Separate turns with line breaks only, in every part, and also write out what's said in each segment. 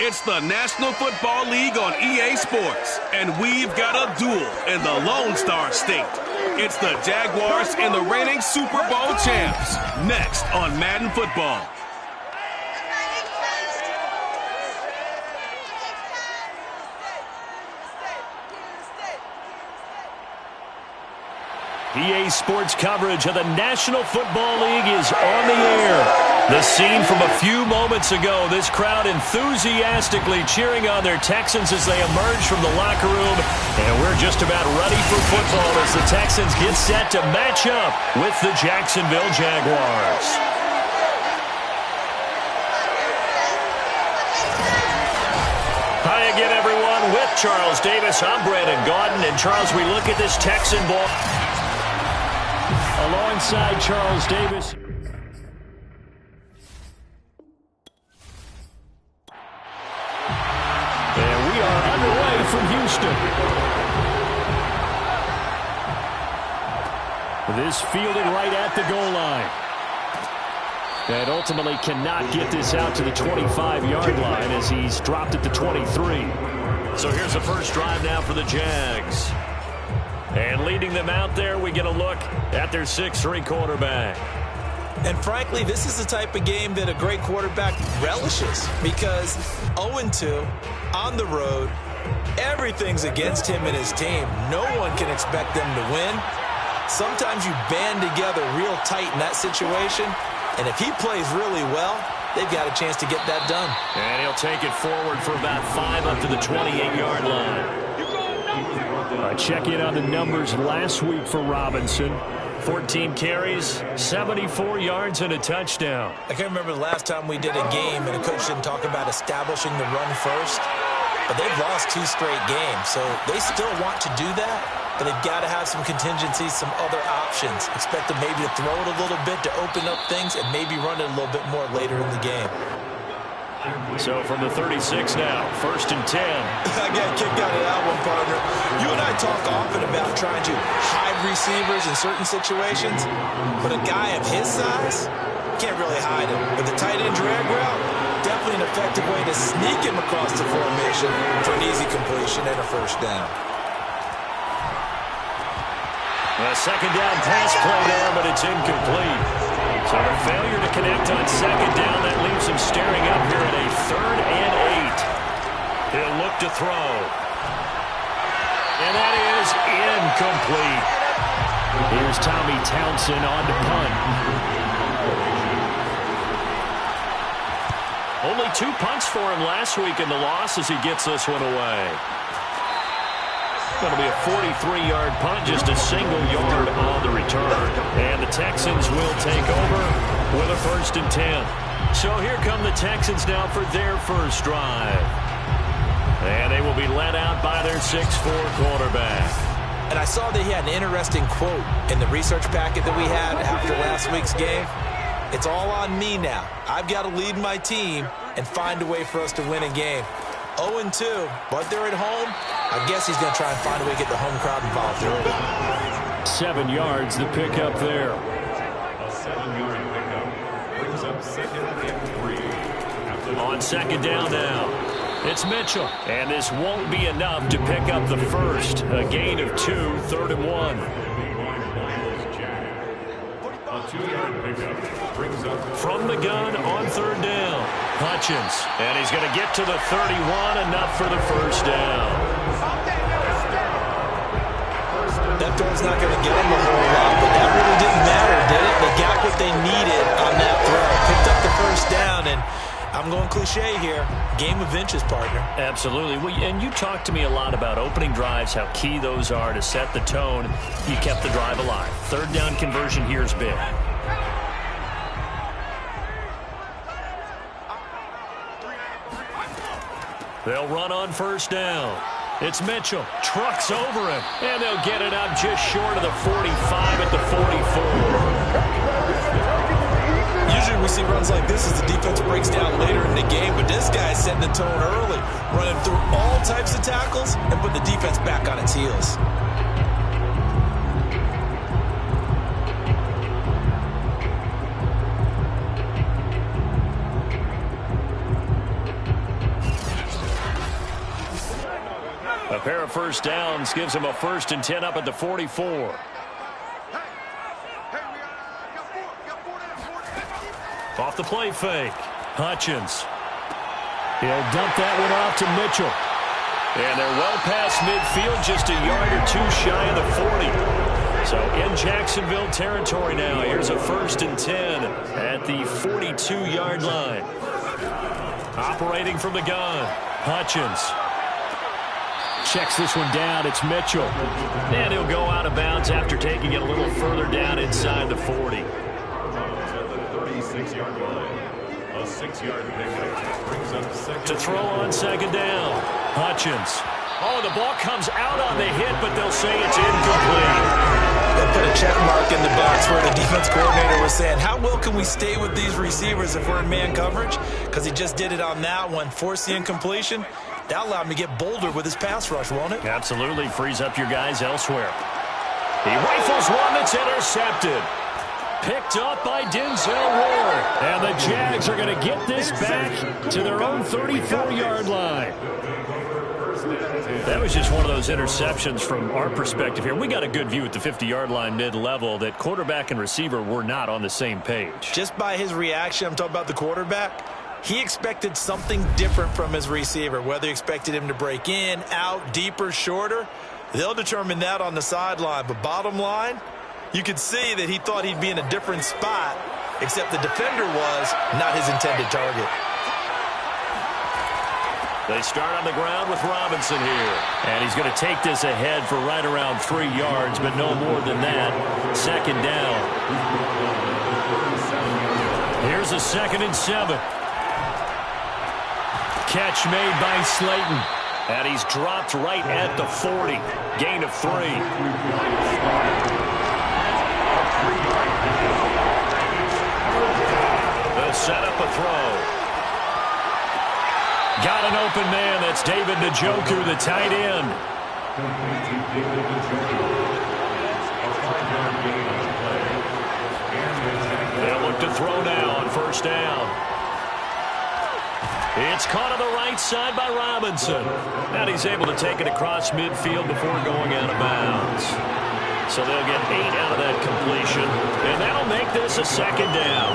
It's the National Football League on EA Sports, and we've got a duel in the Lone Star State. It's the Jaguars and the reigning Super Bowl champs. Next on Madden Football.
EA Sports coverage of the National Football League is on the air. The scene from a few moments ago, this crowd enthusiastically cheering on their Texans as they emerge from the locker room. And we're just about ready for football as the Texans get set to match up with the Jacksonville Jaguars. Hi again, everyone. With Charles Davis, I'm Brandon Gaudin. And Charles, we look at this Texan ball alongside Charles Davis. And we are underway from Houston. This fielded right at the goal line. And ultimately cannot get this out to the 25-yard line as he's dropped at the 23. So here's the first drive now for the Jags. And leading them out there, we get a look at their 6'3" quarterback.
And frankly, this is the type of game that a great quarterback relishes because 0-2 on the road, everything's against him and his team. No one can expect them to win. Sometimes you band together real tight in that situation, and if he plays really well, they've got a chance to get that done.
And he'll take it forward for about 5 up to the 28-yard line. Check in on the numbers last week for Robinson. 14 carries, 74 yards, and a touchdown.
I can't remember the last time we did a game and a coach didn't talk about establishing the run first. But they've lost 2 straight games, so they still want to do that. But they've got to have some contingencies, some other options. Expect them maybe to throw it a little bit to open up things and maybe run it a little bit more later in the game.
So from the 36 now, 1st and 10.
I got a kick out of that one, partner. You and I talk often about trying to hide receivers in certain situations, but a guy of his size can't really hide him. But the tight end drag route, definitely an effective way to sneak him across the formation for an easy completion and a first down.
A second down pass play there, but it's incomplete. So a failure to connect on second down. That leaves him staring up here at a 3rd and 8. He'll look to throw. And that is incomplete. Here's Tommy Townsend on to punt. Only 2 punts for him last week in the loss as he gets this one away. Going to be a 43-yard punt, just a single yard on the return. And the Texans will take over with a 1st and 10. So here come the Texans now for their first drive. And they will be led out by their 6'4" quarterback.
And I saw that he had an interesting quote in the research packet that we had after last week's game. It's all on me now. I've got to lead my team and find a way for us to win a game. 0-2, but they're at home. I guess he's going to try and find a way to get the home crowd involved early.
7 yards, the pickup there.
A 7-yard pickup brings up 2nd and 3.
On second down now, it's Mitchell. And this won't be enough to pick up the first. A gain of 2, 3rd and 1.
A 2-yard pickup brings up
from the gun on 3rd down. Hutchins, and he's going to get to the 31, enough for the first down.
That throw's not going to get him a whole lot, but that really didn't matter, did it? They got what they needed on that throw. Picked up the first down, and I'm going cliche here. Game of inches, partner.
Absolutely. Well, and you talked to me a lot about opening drives, how key those are to set the tone. You kept the drive alive. 3rd down conversion here is big. They'll run on 1st down. It's Mitchell. Trucks over him. And they'll get it up just short of the 45 at the 44.
Usually we see runs like this as the defense breaks down later in the game, but this guy's setting the tone early, running through all types of tackles and putting the defense back on its heels.
A pair of first downs gives him a 1st and 10 up at the 44. Off the play fake. Hutchins. He'll dump that one off to Mitchell. And they're well past midfield, just a yard or two shy of the 40. So in Jacksonville territory now. Here's a 1st and 10 at the 42-yard line. Operating from the gun. Hutchins. Checks this one down. It's Mitchell. And he'll go out of bounds after taking it a little further down inside the 40.
At the 36-yard line. A 6-yard pickup brings up second.
To throw on 2nd down. Hutchins. Oh, the ball comes out on the hit, but they'll say it's incomplete.
They'll put a check mark in the box where the defense coordinator was saying, how well can we stay with these receivers if we're in man coverage? Because he just did it on that one, forced the incompletion. That allowed him to get bolder with his pass rush, won't it?
Absolutely. Frees up your guys elsewhere. He rifles one that's intercepted. Picked up by Denzel Ward. And the Jags are going to get this back to their own 34-yard line. That was just one of those interceptions from our perspective here. We got a good view at the 50-yard line mid-level that quarterback and receiver were not on the same page.
Just by his reaction, I'm talking about the quarterback, he expected something different from his receiver, whether he expected him to break in, out, deeper, shorter. They'll determine that on the sideline. But bottom line, you could see that he thought he'd be in a different spot, except the defender was not his intended target.
They start on the ground with Robinson here. And he's going to take this ahead for right around 3 yards, but no more than that. 2nd down. Here's a 2nd and 7. Catch made by Slayton. And he's dropped right at the 40. Gain of 3. They'll set up a throw. Got an open man. That's David Njoku, the tight end. They'll look to throw now on 1st down. It's caught on the right side by Robinson. And he's able to take it across midfield before going out of bounds. So they'll get 8 out of that completion. And that'll make this a 2nd down.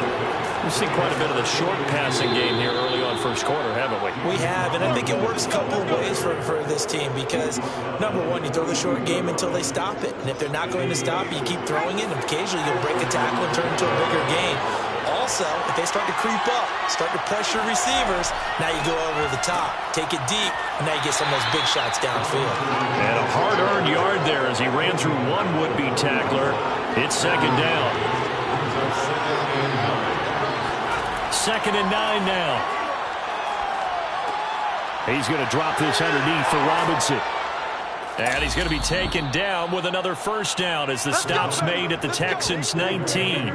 We've seen quite a bit of the short passing game here early on 1st quarter, haven't we?
We have, and I think it works a couple of ways for this team because, number one, you throw the short game until they stop it. And if they're not going to stop, you keep throwing it, and occasionally you'll break a tackle and turn into a bigger gain. Also, if they start to creep up, start to pressure receivers, now you go over the top, take it deep, and now you get some of those big shots downfield.
And a hard-earned yard there as he ran through one would-be tackler. It's 2nd down. 2nd and 9 now. He's going to drop this underneath for Robinson. And he's going to be taken down with another 1st down as the stop's made at the Texans' 19.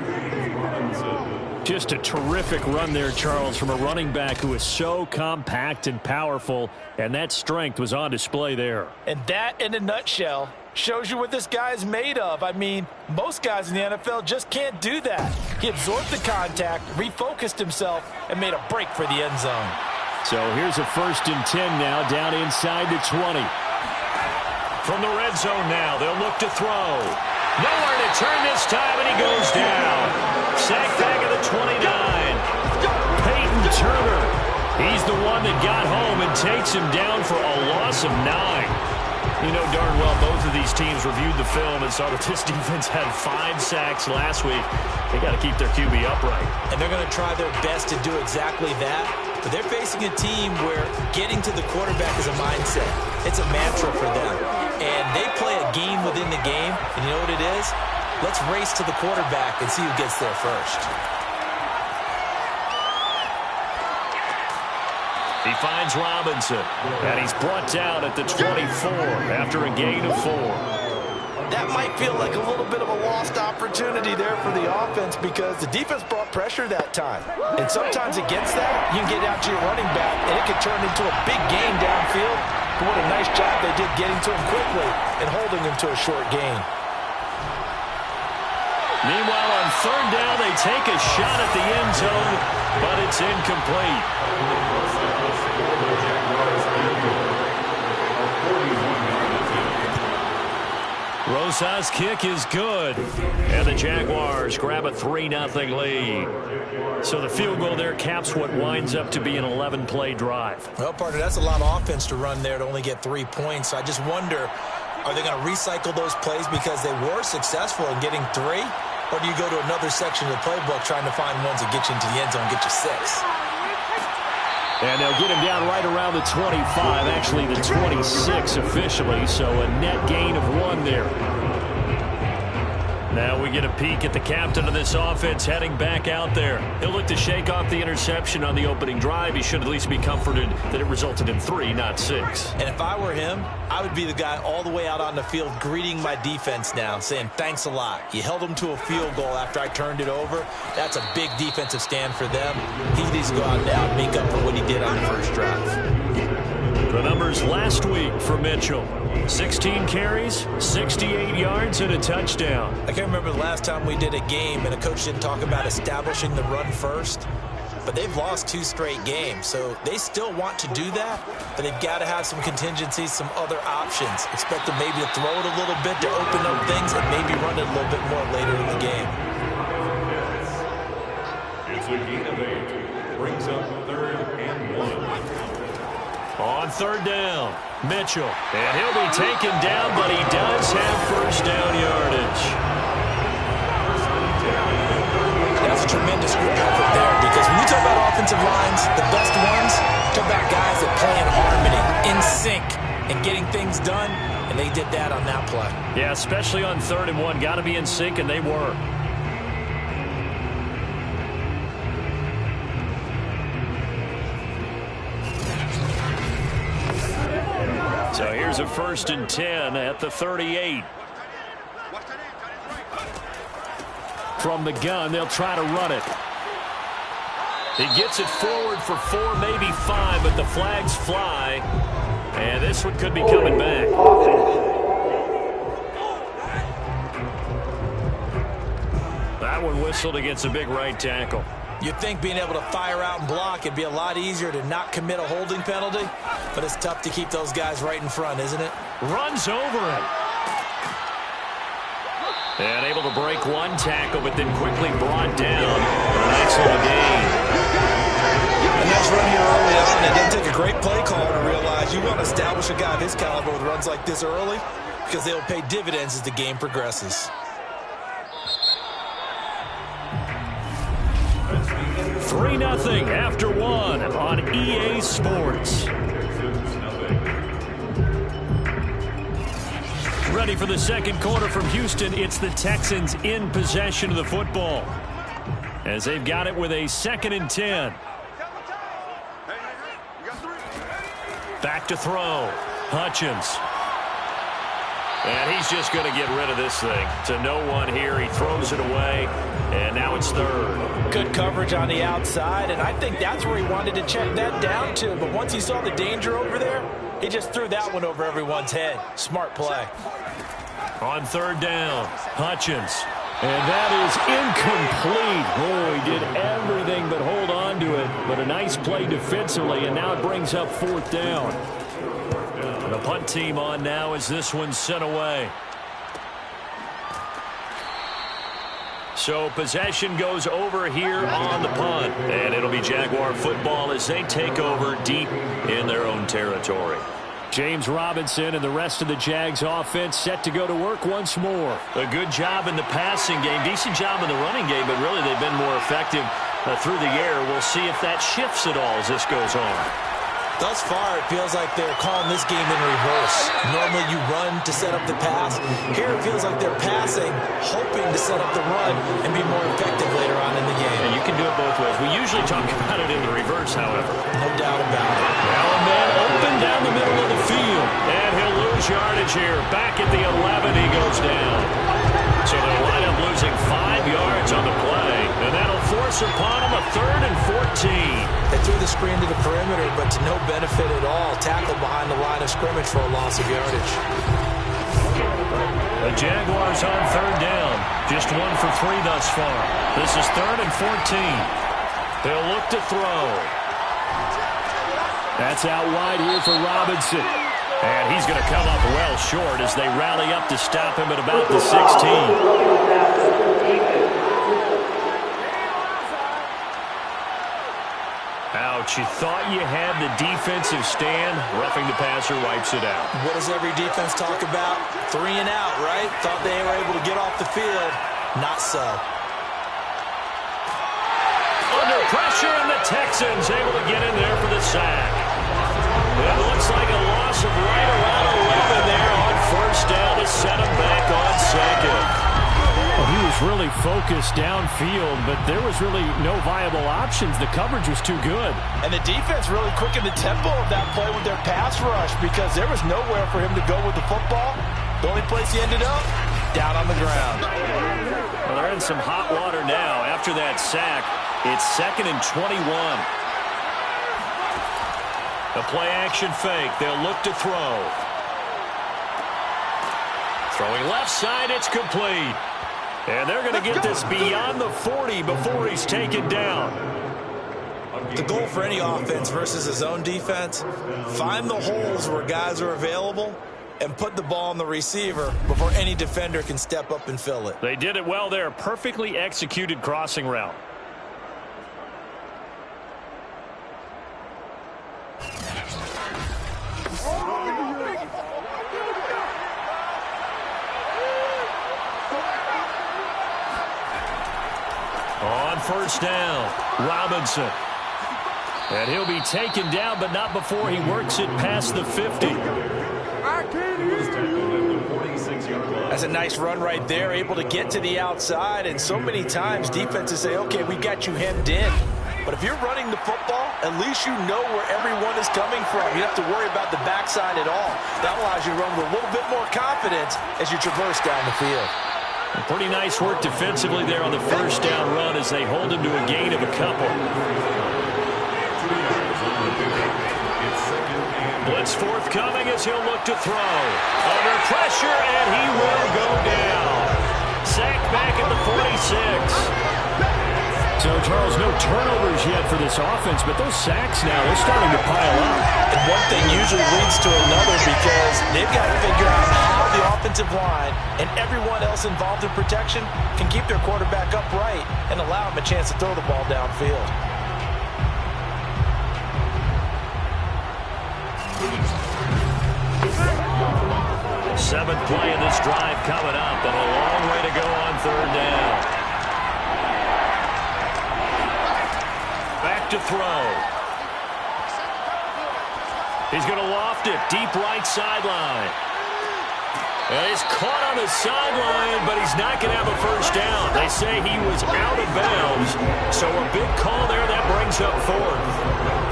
Just a terrific run there, Charles, from a running back who is so compact and powerful, and that strength was on display there.
And that, in a nutshell, shows you what this guy is made of. I mean, most guys in the NFL just can't do that. He absorbed the contact, refocused himself, and made a break for the end zone.
So here's a 1st and 10 now, down inside the 20. From the red zone now, they'll look to throw. Nowhere to turn this time, and he goes down. Sack back at the 29. Peyton Turner. He's the one that got home and takes him down for a loss of 9. You know darn well both of these teams reviewed the film and saw that this defense had 5 sacks last week. They got to keep their QB upright.
And they're going to try their best to do exactly that. But they're facing a team where getting to the quarterback is a mindset. It's a mantra for them. And they play a game within the game. And you know what it is? Let's race to the quarterback and see who gets there first.
He finds Robinson, and he's brought down at the 24 after a gain of 4.
That might feel like a little bit of a lost opportunity there for the offense because the defense brought pressure that time. And sometimes against that, you can get out to your running back, and it could turn into a big gain downfield. But what a nice job they did getting to him quickly and holding him to a short gain.
Meanwhile, on 3rd down, they take a shot at the end zone, but it's incomplete. Bosa's kick is good. And the Jaguars grab a 3-0 lead. So the field goal there caps what winds up to be an 11-play drive.
Well, partner, that's a lot of offense to run there to only get 3 points. So I just wonder, are they going to recycle those plays because they were successful in getting 3? Or do you go to another section of the playbook trying to find ones that get you into the end zone, get you 6?
And they'll get him down right around the 25, actually the 26 officially, so a net gain of 1 there. Now we get a peek at the captain of this offense heading back out there. He'll look to shake off the interception on the opening drive. He should at least be comforted that it resulted in 3, not 6.
And if I were him, I would be the guy all the way out on the field greeting my defense now, saying thanks a lot. You held them to a field goal after I turned it over. That's a big defensive stand for them. He needs to go out now and make up for what he did on the first drive.
The numbers last week for Mitchell. 16 carries, 68 yards, and a touchdown.
I can't remember the last time we did a game and a coach didn't talk about establishing the run first. But they've lost 2 straight games, so they still want to do that, but they've got to have some contingencies, some other options. Expect them maybe to throw it a little bit to open up things and maybe run it a little bit more later in the game.
It's a gain of 8. Brings up 3rd and 1.
On 3rd down, Mitchell. And he'll be taken down, but he does have first down yardage.
That's a tremendous group effort there, because when you talk about offensive lines, the best ones, talk about guys that play in harmony, in sync, and getting things done, and they did that on that play.
Yeah, especially on 3rd and 1. Got to be in sync, and they were. So here's a 1st and 10 at the 38. From the gun, they'll try to run it. He gets it forward for 4, maybe 5, but the flags fly. And this one could be coming back. That one whistled against a big right tackle.
You'd think being able to fire out and block, it'd be a lot easier to not commit a holding penalty, but it's tough to keep those guys right in front, isn't it?
Runs over him. And able to break 1 tackle, but then quickly brought down. A nice little gain.
A nice run here early on. It didn't take a great play caller to realize you want to establish a guy of his caliber with runs like this early, because they'll pay dividends as the game progresses.
3-0 after 1 on EA Sports. Ready for the second quarter from Houston. It's the Texans in possession of the football, as they've got it with a 2nd and 10. Back to throw. Hutchins. And he's just going to get rid of this thing. To no one here. He throws it away. And now it's 3rd.
Good coverage on the outside, and I think that's where he wanted to check that down to. But once he saw the danger over there, he just threw that one over everyone's head. Smart play.
On 3rd down, Hutchins. And that is incomplete. Oh, he did everything but hold on to it. But a nice play defensively, and now it brings up 4th down. The punt team on now as this one's sent away. So possession goes over here on the punt. And it'll be Jaguar football as they take over deep in their own territory. James Robinson and the rest of the Jags offense set to go to work once more. A good job in the passing game. Decent job in the running game, but really they've been more effective through the air. We'll see if that shifts at all as this goes on.
Thus far, it feels like they're calling this game in reverse. Normally you run to set up the pass. Here it feels like they're passing, hoping to set up the run and be more effective later on in the game.
And you can do it both ways. We usually talk about it in the reverse, however.
No doubt about it.
Now a man open down the middle of the field. And he'll lose yardage here. Back at the 11, he goes down. So they'll wind up losing 5 yards on the play. And that'll force upon him a 3rd and 14.
They threw the screen to the perimeter, but to no benefit at all. Tackled behind the line of scrimmage for a loss of yardage.
The Jaguars on 3rd down. Just 1 for 3 thus far. This is 3rd and 14. They'll look to throw. That's out wide here for Robinson. And he's going to come up well short as they rally up to stop him at about the 16. Ouch, you thought you had the defensive stand. Roughing the passer wipes it out.
What does every defense talk about? 3 and out, right? Thought they were able to get off the field. Not so.
Under pressure, and the Texans able to get in there for the sack. It looks like a loss of right around 11 there on first down to set him back on second.
Well, he was really focused downfield, but there was really no viable options. The coverage was too good.
And the defense really quickened the tempo of that play with their pass rush because there was nowhere for him to go with the football. The only place he ended up, down on the ground.
Well, they're in some hot water now. After that sack, it's 2nd and 21. The play-action fake. They'll look to throw. Throwing left side, it's complete. And they're going to get this beyond the 40 before he's taken down.
The goal for any offense versus his own defense, find the holes where guys are available and put the ball on the receiver before any defender can step up and fill it.
They did it well there. Perfectly executed crossing route. On first down, Robinson. And he'll be taken down, but not before he works it past the 50.
That's a nice run right there, able to get to the outside. And so many times defenses say, okay, we got you hemmed in. But if you're running the football, at least you know where everyone is coming from. You don't have to worry about the backside at all. That allows you to run with a little bit more confidence as you traverse down the field.
Pretty nice work defensively there on the first down run as they hold him to a gain of a couple. Blitz forthcoming as he'll look to throw. Under pressure, and he will go down. Sacked back at the 46.
So, Charles, no turnovers yet for this offense, but those sacks now, they're starting to pile up.
And one thing usually leads to another because they've got to figure out how the offensive line and everyone else involved in protection can keep their quarterback upright and allow him a chance to throw the ball downfield.
Seventh play of this drive coming up, and a long way to go on third down. Back to throw. He's going to loft it deep right sideline. And he's caught on the sideline, but he's not going to have a first down. They say he was out of bounds, so a big call there that brings up fourth.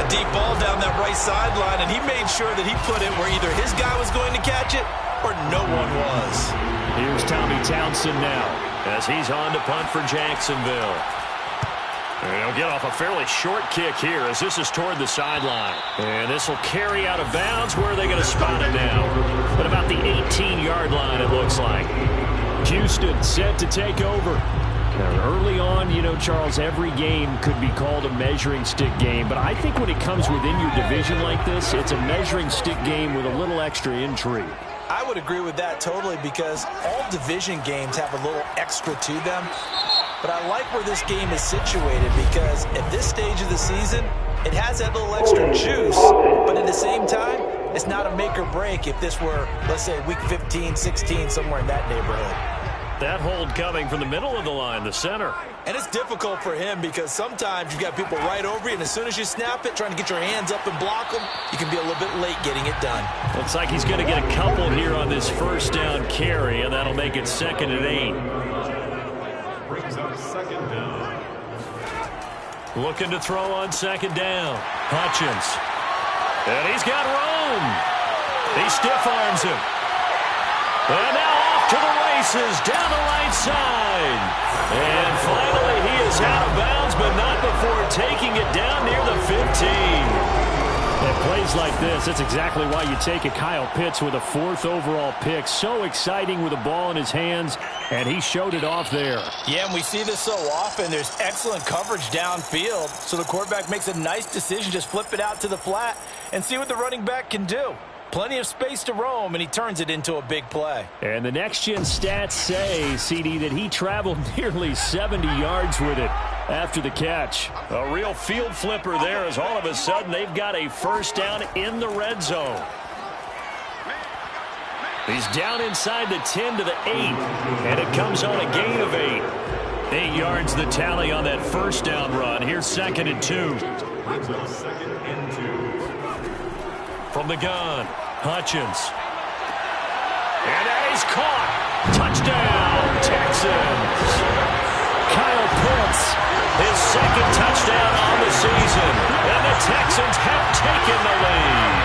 A deep ball down that right sideline, and he made sure that he put it where either his guy was going to catch it or no one was.
Here's Tommy Townsend now as he's on to punt for Jacksonville. And he'll get off a fairly short kick here as this is toward the sideline. And this will carry out of bounds. Where are they going to spot it now? At about the 18-yard line, it looks like.
Houston set to take over. Now, early on, you know, Charles, every game could be called a measuring stick game. But I think when it comes within your division like this, it's a measuring stick game with a little extra intrigue.
I would agree with that totally because all division games have a little extra to them. But I like where this game is situated because at this stage of the season, it has that little extra juice, but at the same time, it's not a make or break if this were, let's say, week 15, 16, somewhere in that neighborhood.
That hold coming from the middle of the line, the center.
And it's difficult for him because sometimes you've got people right over you, and as soon as you snap it, trying to get your hands up and block them, you can be a little bit late getting it done.
Looks like he's going to get a couple here on this first down carry, and that'll make it 2nd and 8.
Brings up 2nd down.
Looking to throw on 2nd down. Hutchins. And he's got room. He stiff arms him. And now off to the races down the right side. And finally he is out of bounds, but not before taking it down near the 15.
At plays like this, that's exactly why you take a Kyle Pitts with a 4th overall pick. So exciting with the ball in his hands, and he showed it off there.
Yeah, and we see this so often. There's excellent coverage downfield, so the quarterback makes a nice decision. Just flip it out to the flat and see what the running back can do. Plenty of space to roam, and he turns it into a big play.
And the next-gen stats say, CD, that he traveled nearly 70 yards with it after the catch.
A real field flipper there, as all of a sudden they've got a first down in the red zone. He's down inside the 10 to the 8, and it comes on a gain of 8. 8 yards the tally on that first down run. Here's 2nd and 2. From the gun, Hutchins. And he's caught. Touchdown, Texans. Kyle Pitts, his 2nd touchdown on the season. And the Texans have taken the lead.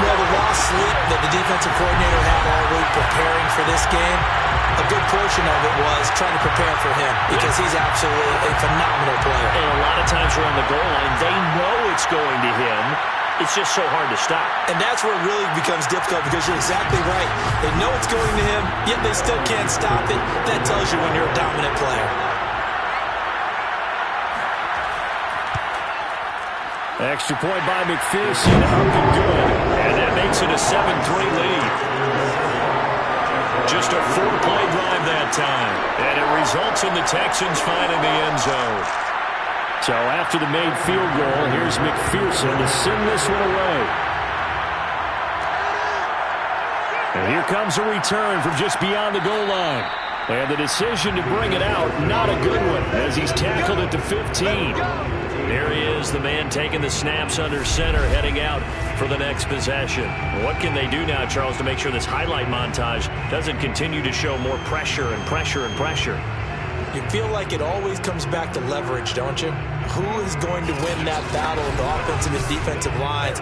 Well, the lost sleep that the defensive coordinator had all week preparing for this game, a good portion of it was trying to prepare for him because he's absolutely a phenomenal player.
And a lot of times around the goal line, they know it's going to him. It's just so hard to stop.
And that's where it really becomes difficult because you're exactly right. They know it's going to him, yet they still can't stop it. That tells you when you're a dominant player.
Extra point by McPherson, up and good.
And that makes it a 7-3 lead. Just a 4-play drive that time. And it results in the Texans finding the end zone.
So after the made field goal, here's McPherson to send this one away. And here comes a return from just beyond the goal line. And the decision to bring it out, not a good one, as he's tackled at the 15.
There he is, the man taking the snaps under center, heading out for the next possession. What can they do now, Charles, to make sure this highlight montage doesn't continue to show more pressure and pressure and pressure?
You feel like it always comes back to leverage, don't you? Who is going to win that battle of the offensive and defensive lines?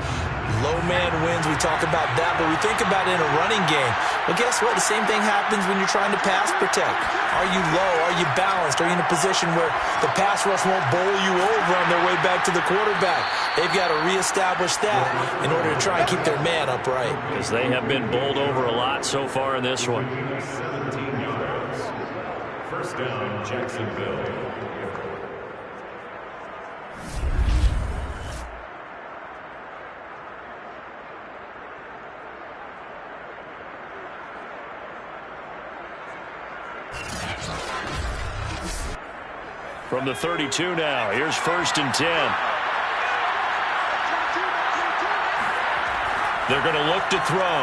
Low man wins, we talk about that, but we think about it in a running game. Well, guess what? The same thing happens when you're trying to pass protect. Are you low? Are you balanced? Are you in a position where the pass rush won't bowl you over on their way back to the quarterback? They've got to reestablish that in order to try and keep their man upright.
Because they have been bowled over a lot so far in this one.
17 yards. First down, Jacksonville.
From the 32 now, here's 1st and 10. They're going to look to throw.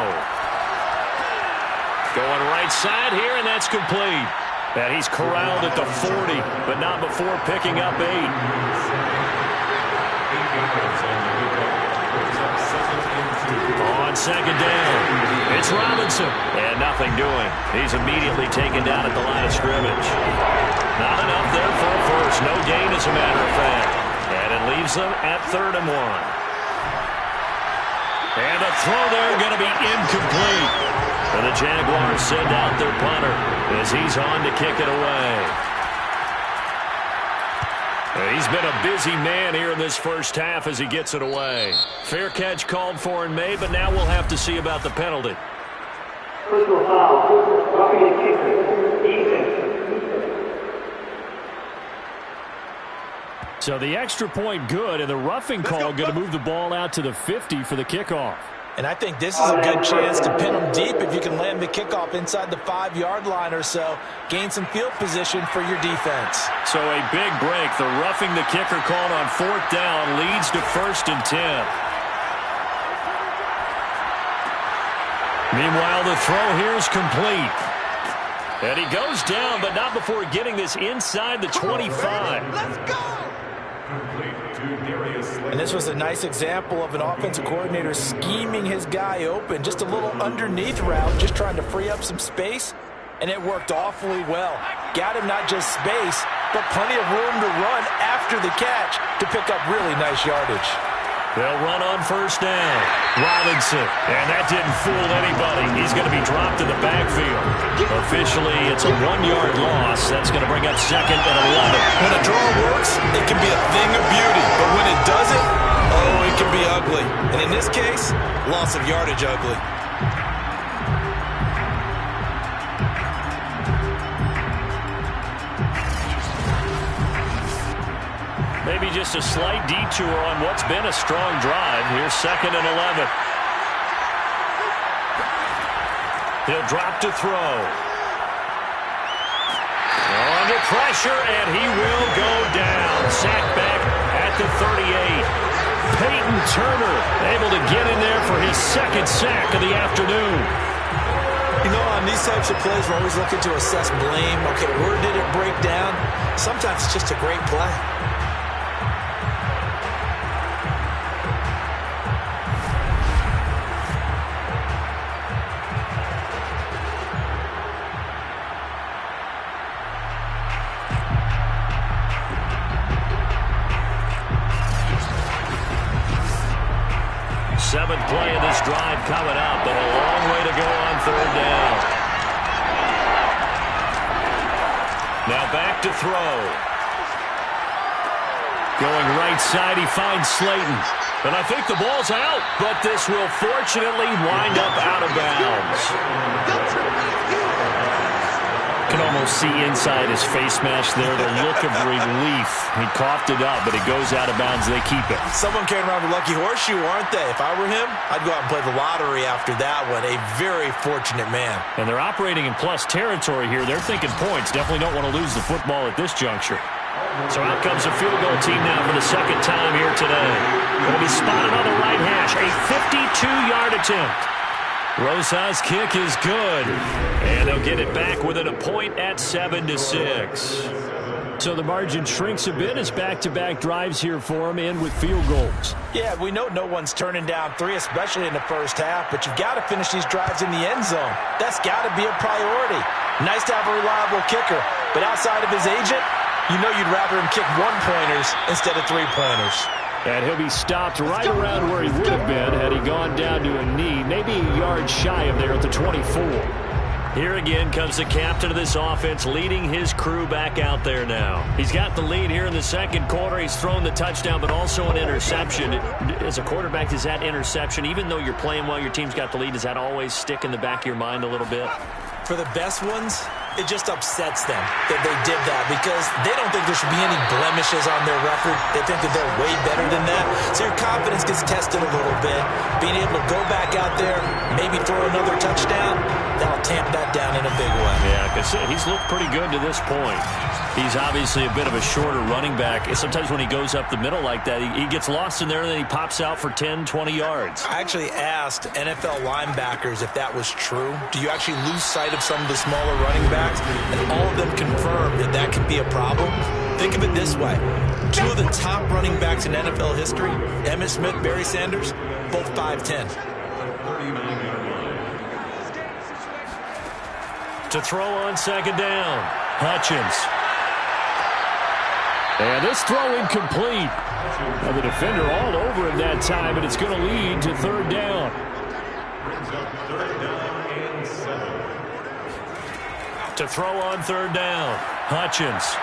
Going right side here, and that's complete. And he's corralled at the 40, but not before picking up 8. On 2nd down, it's Robinson. And nothing doing. He's immediately taken down at the line of scrimmage. Not enough there for a first. No gain, as a matter of fact. And it leaves them at 3rd and 1. And the throw there going to be incomplete. And the Jaguars send out their punter as he's on to kick it away. And he's been a busy man here in this first half as he gets it away. Fair catch called for and made, but now we'll have to see about the penalty.
Personal foul, roughing the kicker, defense.
So the extra point good, and the roughing call going to move the ball out to the 50 for the kickoff.
And I think this is a good chance to pin them deep if you can land the kickoff inside the 5-yard line or so. Gain some field position for your defense.
So a big break. The roughing the kicker called on 4th down leads to 1st and 10. Meanwhile, the throw here is complete. And he goes down, but not before getting this inside the 25.
Let's go! And this was a nice example of an offensive coordinator scheming his guy open. Just a little underneath route, just trying to free up some space, and it worked awfully well. Got him not just space, but plenty of room to run after the catch to pick up really nice yardage.
They'll run on 1st down. Robinson, and that didn't fool anybody. He's going to be dropped in the backfield. Officially, it's a 1-yard loss. That's going to bring up 2nd and 11.
When a draw works, it can be a thing of beauty. But when it doesn't, oh, it can be ugly. And in this case, loss of yardage ugly. Maybe just a slight detour on what's been a strong drive. Here's 2nd and 11.
He'll drop to throw. Under pressure, and he will go down. Sacked back at the 38. Peyton Turner able to get in there for his second sack of the afternoon.
You know, on these types of plays, we're always looking to assess blame. Okay, where did it break down? Sometimes it's just a great play.
Seventh play of this drive coming up, but a long way to go on third down. Now back to throw. Going right side, he finds Slayton. And I think the ball's out, but this will fortunately wind up out of bounds.
Can almost see inside his face mask there, the look of relief. He coughed it up, but it goes out of bounds. They keep it.
Someone came around with lucky horseshoe, aren't they? If I were him, I'd go out and play the lottery after that one. A very fortunate man.
And they're operating in plus territory here. They're thinking points. Definitely don't want to lose the football at this juncture.
So out comes a field goal team now for the second time here today. Going to be spotted on the right hash. A 52-yard attempt. Rosa's kick is good. And they'll get it back within a point at 7-6.
So the margin shrinks a bit as back-to-back drives here for him, and with field goals.
Yeah, we know no one's turning down three, especially in the first half, but you've got to finish these drives in the end zone. That's got to be a priority. Nice to have a reliable kicker, but outside of his agent, you know you'd rather him kick one-pointers instead of three-pointers.
And he'll be stopped right around where he would have been had he gone down to a knee, maybe a yard shy of there at the 24.
Here again comes the captain of this offense, leading his crew back out there now. He's got the lead here in the second quarter. He's thrown the touchdown, but also an interception. As a quarterback, does that interception, even though you're playing well, your team's got the lead, does that always stick in the back of your mind a little bit?
For the best ones, it just upsets them that they did that because they don't think there should be any blemishes on their record. They think that they're way better than that. So your confidence gets tested a little bit. Being able to go back out there, maybe throw another touchdown, that'll tamp that down in a big way.
Yeah, because he's looked pretty good to this point. He's obviously a bit of a shorter running back. Sometimes when he goes up the middle like that, he gets lost in there and then he pops out for 10, 20 yards.
I actually asked NFL linebackers if that was true. Do you actually lose sight of some of the smaller running backs? And all of them confirmed that that could be a problem. Think of it this way. Two of the top running backs in NFL history, Emmitt Smith, Barry Sanders, both 5'10".
To throw on second down, Hutchins.
And this throw incomplete. Now the defender all over him that time, and it's going to lead to third down.
To throw on third down, Hutchins.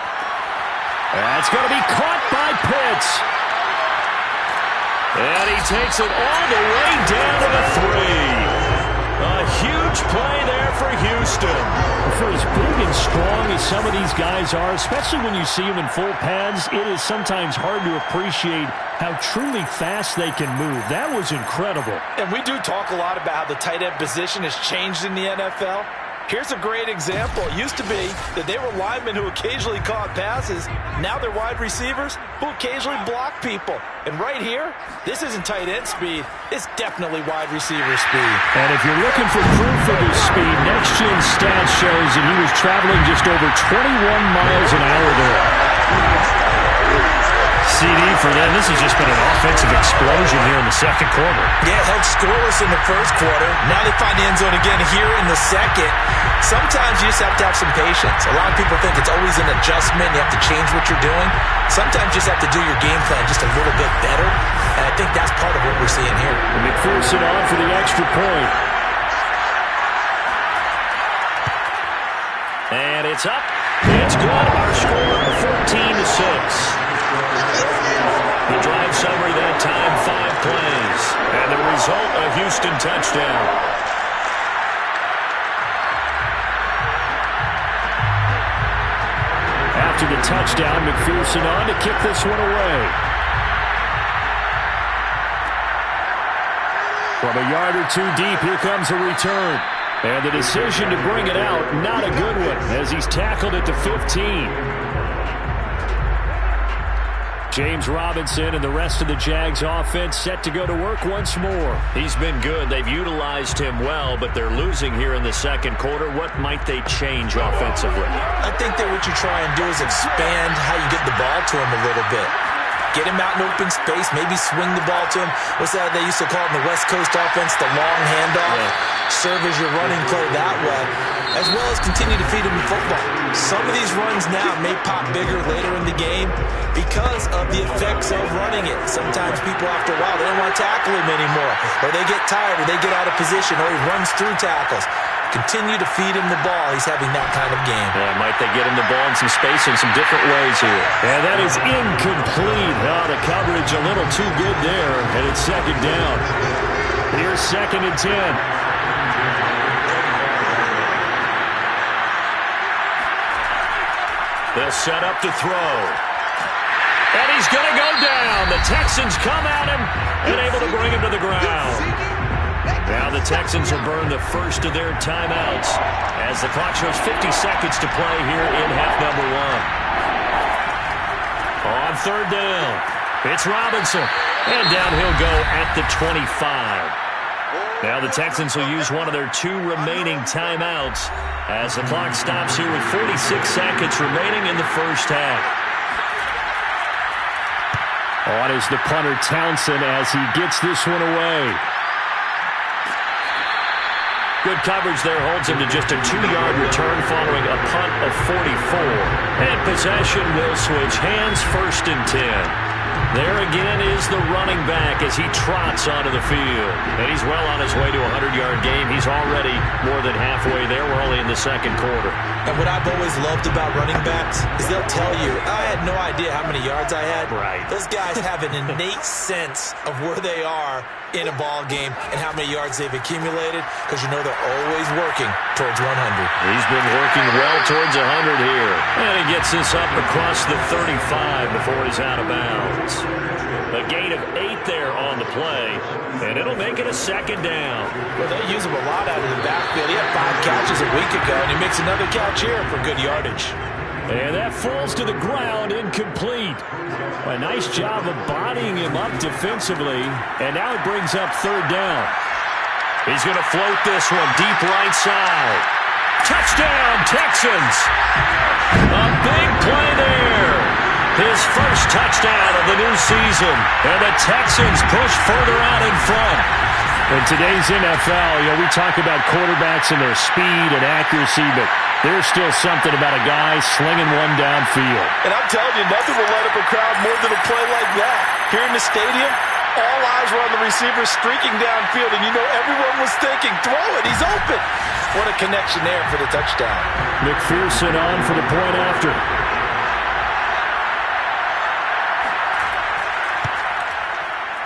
That's going to be caught by Pitts.
And he takes it all the way down to the 3. A huge play there for Houston.
For as big and strong as some of these guys are, especially when you see them in full pads, it is sometimes hard to appreciate how truly fast they can move. That was incredible.
And we do talk a lot about how the tight end position has changed in the NFL. Here's a great example. It used to be that they were linemen who occasionally caught passes. Now they're wide receivers who occasionally block people. And right here, this isn't tight end speed. It's definitely wide receiver speed.
And if you're looking for proof of his speed, Next Gen Stats shows that he was traveling just over 21 miles an hour there.
CD for them. This has just been an offensive explosion here in the second quarter.
Yeah, held scoreless in the first quarter. Now they find the end zone again here in the second. Sometimes you just have to have some patience. A lot of people think it's always an adjustment. You have to change what you're doing. Sometimes you just have to do your game plan just a little bit better. And I think that's part of what we're seeing here.
And McPherson on for the extra point.
And it's up. It's good. Our score 14-6. The drive summary that time, 5 plays. And the result, a Houston touchdown.
After the touchdown, McPherson on to kick this one away. From a yard or two deep, here comes a return. And the decision to bring it out, not a good one, as he's tackled at the 15. James Robinson and the rest of the Jags offense set to go to work once more.
He's been good. They've utilized him well, but they're losing here in the second quarter. What might they change offensively?
I think that what you try and do is expand how you get the ball to him a little bit. Get him out in open space, maybe swing the ball to him. What's that they used to call it in the West Coast offense, the long handoff? Yeah. Serve as your running play that way, as well as continue to feed him the football. Some of these runs now may pop bigger later in the game because of the effects of running it. Sometimes people, after a while, they don't want to tackle him anymore, or they get tired, or they get out of position, or he runs through tackles. Continue to feed him the ball. He's having that kind of game.
Yeah, might they get him the ball in some space in some different ways here.
And that is incomplete. Oh, the coverage a little too good there, and it's second down. Here's 2nd and 10.
They'll set up to throw. And he's going to go down. The Texans come at him and able to bring him to the ground. Now the Texans will burn the first of their timeouts as the clock shows 50 seconds to play here in half number 1. On 3rd down, it's Robinson. And down he'll go at the 25. Now the Texans will use one of their 2 remaining timeouts as the clock stops here with 46 seconds remaining in the first half.
On is the punter Townsend as he gets this one away.
Good coverage there holds him to just a 2-yard return following a punt of 44. And possession will switch hands, 1st and 10. There again is the running back as he trots onto the field. And he's well on his way to a 100-yard game. He's already more than halfway there. We're only in the second quarter.
And what I've always loved about running backs is they'll tell you, I had no idea how many yards I had.
Right.
Those guys have an innate sense of where they are in a ball game and how many yards they've accumulated, because you know they're always working towards 100.
He's been working well towards 100 here. And he gets this up across the 35 before he's out of bounds. A gain of 8 there on the play, and it'll make it a 2nd down.
Well, they use him a lot out of the backfield. He had 5 catches a week ago, and he makes another catch here for good yardage.
And that falls to the ground, incomplete. A nice job of bodying him up defensively, and now it brings up 3rd down.
He's going to float this one deep right side. Touchdown, Texans! A big play there. His first touchdown of the new season, and the Texans push further out in front.
In today's NFL, we talk about quarterbacks and their speed and accuracy, but there's still something about a guy slinging one downfield.
And I'm telling you, nothing will light up a crowd more than a play like that. Here in the stadium, all eyes were on the receiver streaking downfield, and you know everyone was thinking, throw it, he's open. What a connection there for the touchdown.
McPherson on for the point after.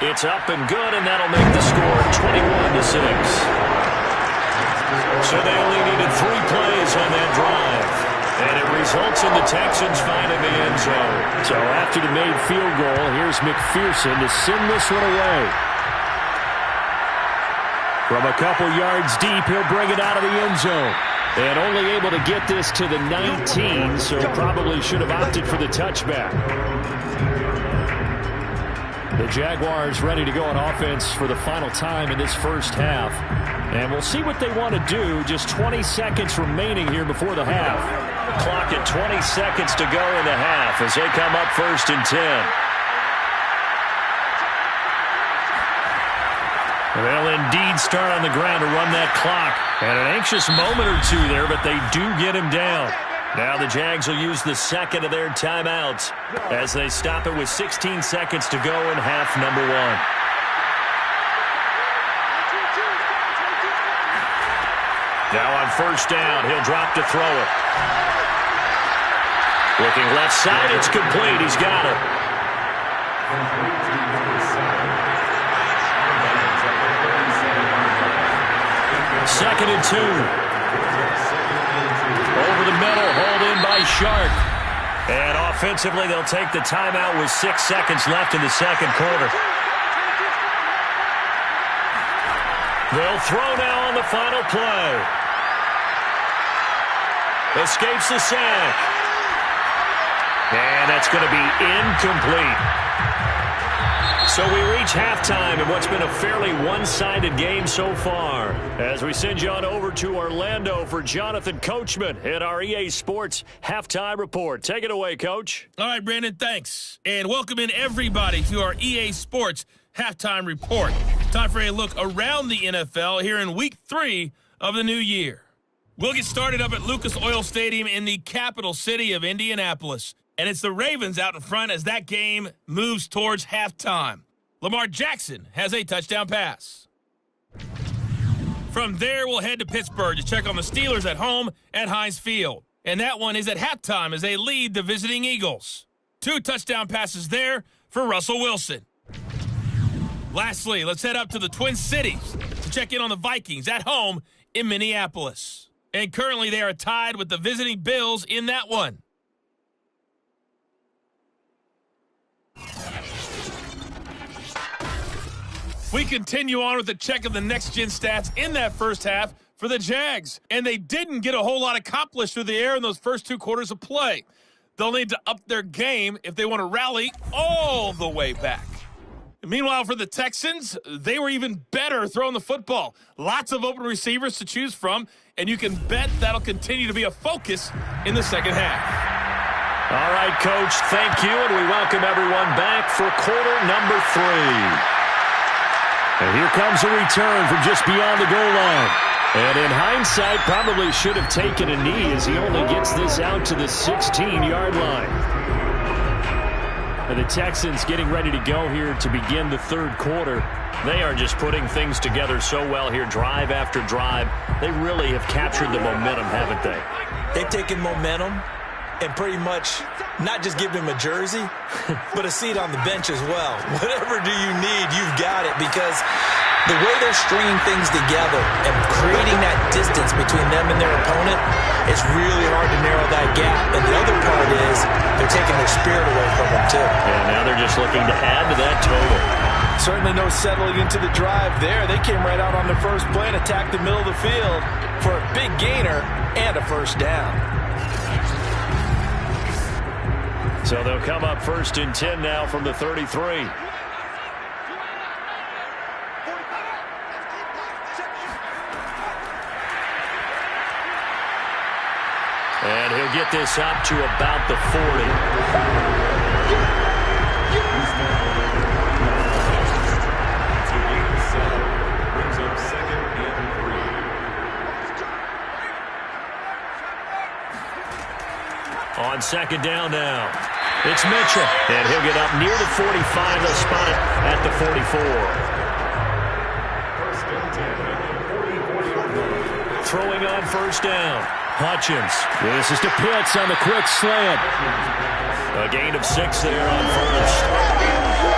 It's up and good, and that'll make the score 21-6. So they only needed 3 plays on that drive. And it results in the Texans finding the end zone.
So after the made field goal, here's McPherson to send this one away. From a couple yards deep, he'll bring it out of the end zone. And only able to get this to the 19, so probably should have opted for the touchback. The Jaguars ready to go on offense for the final time in this first half. And we'll see what they want to do. Just 20 seconds remaining here before the half.
Clock at 20 seconds to go in the half as they come up 1st and 10. They'll indeed start on the ground to run that clock. And an anxious moment or two there, but they do get him down. Now the Jags will use the second of their timeouts as they stop it with 16 seconds to go in half number 1. Now on 1st down, he'll drop to throw it. Looking left side, it's complete. He's got it. 2nd and 2. Over the middle, hauled in by Sharp. And offensively, they'll take the timeout with 6 seconds left in the second quarter. They'll throw now on the final play. Escapes the sack. And that's going to be incomplete. So we reach halftime in what's been a fairly one-sided game so far. As we send you on over to Orlando for Jonathan Coachman at our EA Sports Halftime Report. Take it away, Coach.
All right, Brandon, thanks. And welcome in everybody to our EA Sports Halftime Report. Time for a look around the NFL here in Week 3 of the new year. We'll get started up at Lucas Oil Stadium in the capital city of Indianapolis. And it's the Ravens out in front as that game moves towards halftime. Lamar Jackson has a touchdown pass. From there, we'll head to Pittsburgh to check on the Steelers at home at Heinz Field. And that one is at halftime as they lead the visiting Eagles. 2 touchdown passes there for Russell Wilson. Lastly, let's head up to the Twin Cities to check in on the Vikings at home in Minneapolis. And currently they are tied with the visiting Bills in that one. We continue on with the check of the next-gen stats in that first half for the Jags. And they didn't get a whole lot accomplished through the air in those first 2 quarters of play. They'll need to up their game if they want to rally all the way back. Meanwhile, for the Texans, they were even better throwing the football. Lots of open receivers to choose from, and you can bet that'll continue to be a focus in the second half.
All right, Coach, thank you, and we welcome everyone back for quarter number 3. And here comes a return from just beyond the goal line. And in hindsight, probably should have taken a knee as he only gets this out to the 16-yard line. And the Texans getting ready to go here to begin the third quarter. They are just putting things together so well here, drive after drive. They really have captured the momentum, haven't they?
They've taken momentum and pretty much not just given him a jersey, but a seat on the bench as well. Whatever do you need, you've got it, because the way they're stringing things together and creating that distance between them and their opponent, it's really hard to narrow that gap. And the other part is they're taking their spirit away from them, too.
And now they're just looking to add to that total.
Certainly no settling into the drive there. They came right out on the first play and attacked the middle of the field for a big gainer and a first down.
So they'll come up 1st and 10 now from the 33. And he'll get this up to about the 40. On 2nd down now. It's Mitchell. And he'll get up near the 45. They'll spot it at the 44. Throwing on 1st down. Hutchins.
This is to Pitts on the quick slant.
A gain of 6 there on 1st.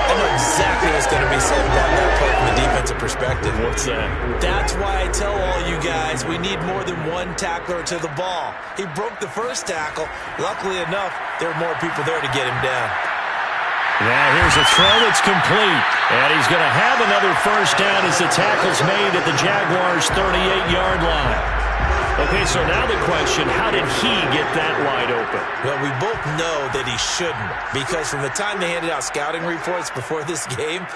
I know exactly what's going to be said about that play from a defensive perspective.
What's that?
That's why I tell all you guys we need more than one tackler to the ball. He broke the first tackle. Luckily enough, there were more people there to get him down.
Now here's a throw that's complete. And he's going to have another first down as the tackle's made at the Jaguars' 38-yard line. Okay, so now the question, how did he get that wide open?
Well, we both know that he shouldn't, because from the time they handed out scouting reports before this game,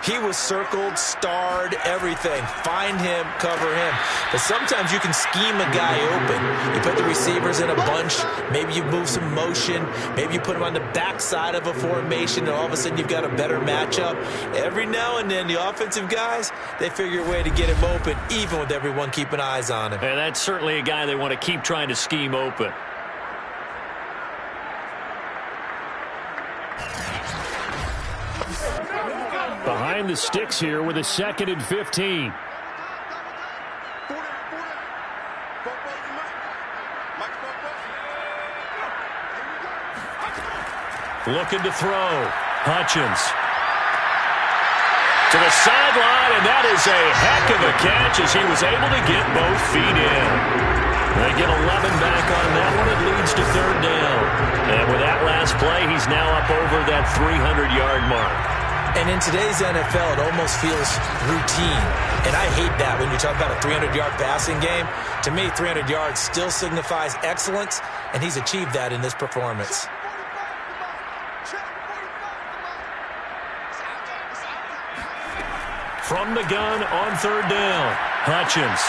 he was circled, starred, everything. Find him, cover him. But sometimes you can scheme a guy open. You put the receivers in a bunch. Maybe you move some motion. Maybe you put him on the backside of a formation, and all of a sudden you've got a better matchup. Every now and then, the offensive guys, they figure a way to get him open, even with everyone keeping eyes on him.
And that's certainly a guy they want to keep trying to scheme open.
Behind the sticks here with a 2nd and 15.
Looking to throw. Hutchins. To the sideline, and that is a heck of a catch as he was able to get both feet in. They get 11 back on that one. It leads to 3rd down. And with that last play, he's now up over that 300-yard mark.
And in today's NFL, it almost feels routine. And I hate that when you talk about a 300-yard passing game. To me, 300 yards still signifies excellence, and he's achieved that in this performance.
From the gun on third down, Hutchins.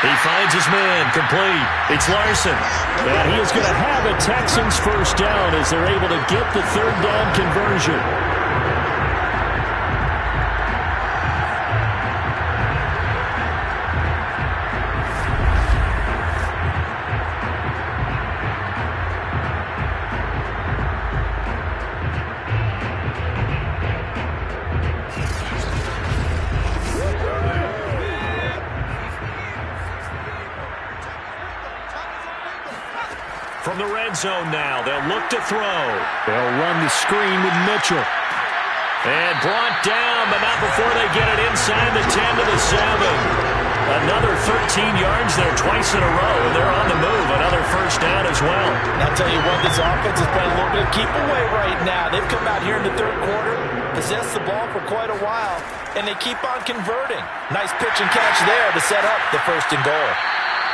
He finds his man, complete. It's Larson.
And he is going to have a Texans first down as they're able to get the third down conversion.
From the red zone now, they'll look to throw.
They'll run the screen with Mitchell.
And brought down, but not before they get it inside the 10 to the 7. Another 13 yards there twice in a row, and they're on the move. Another first down as well.
And I'll tell you what, this offense is playing a little bit of keep away right now. They've come out here in the third quarter, possessed the ball for quite a while, and they keep on converting. Nice pitch and catch there to set up the first and goal.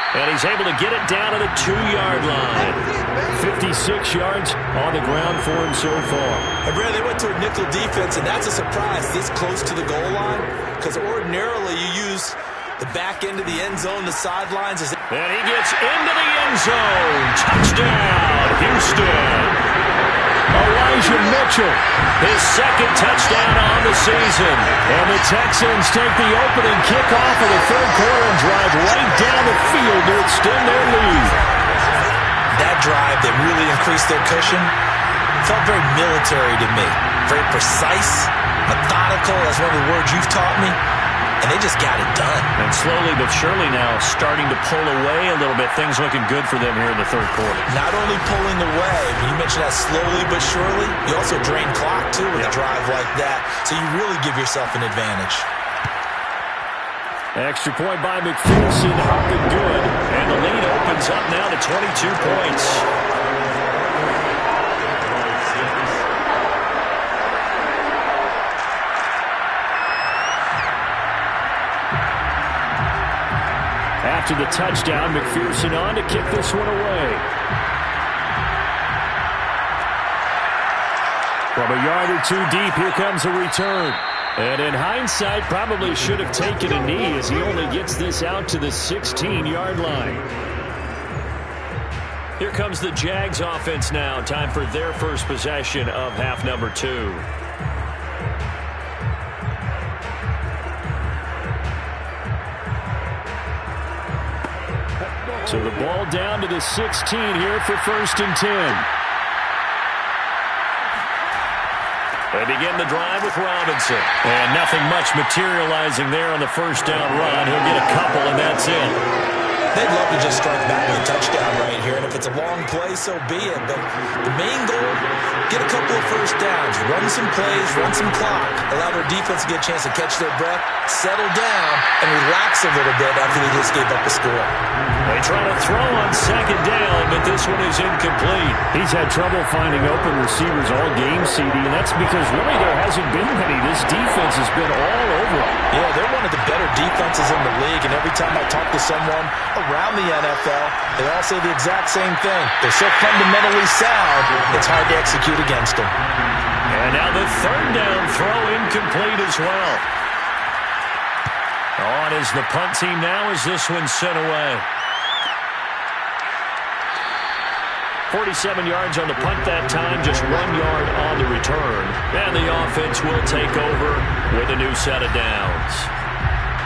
And he's able to get it down to the 2-yard line.
56 yards on the ground for him so far.
And Brad, they went to a nickel defense, and that's a surprise this close to the goal line, because ordinarily you use the back end of the end zone, the sidelines.
And he gets into the end zone. Touchdown, Houston.
Elijah Mitchell,
his second touchdown on the season.
And the Texans take the opening kickoff of the third quarter and drive right down the field to extend their lead.
That drive that really increased their cushion felt very military to me. Very precise, methodical. That's one of the words you've taught me. And they just got it done.
And slowly but surely now starting to pull away a little bit. Things looking good for them here in the third quarter.
Not only pulling away, but you mentioned that slowly but surely, you also drain clock too with a drive like that. So you really give yourself an advantage.
Extra point by McPherson, up and good.
And the lead opens up now to 22 points.
After the touchdown, McPherson on to kick this one away. From a yard or two deep, here comes a return. And in hindsight, probably should have taken a knee as he only gets this out to the 16-yard line.
Here comes the Jags offense now. Time for their first possession of half number 2.
So the ball down to the 16 here for 1st and 10.
They begin the drive with Robinson. And nothing much materializing there on the first down run. He'll get a couple, and that's it.
They'd love to just strike back with a touchdown right here. And if it's a long play, so be it. But the main goal, get a couple of first downs. Run some plays, run some clock. Allow their defense to get a chance to catch their breath, settle down, and relax a little bit after they just gave up a score.
They try to throw on second down, but this one is incomplete.
He's had trouble finding open receivers all game, CD, and that's because really there hasn't been many. This defense has been all over.
Yeah, they're one of the better defenses in the league, and every time I talk to someone around the NFL, they all say the exact same thing. They're so fundamentally sound, it's hard to execute against them.
And now the third down throw incomplete as well. On is the punt team now as this one's sent away. 47 yards on the punt that time, just 1 yard on the return. And the offense will take over with a new set of downs.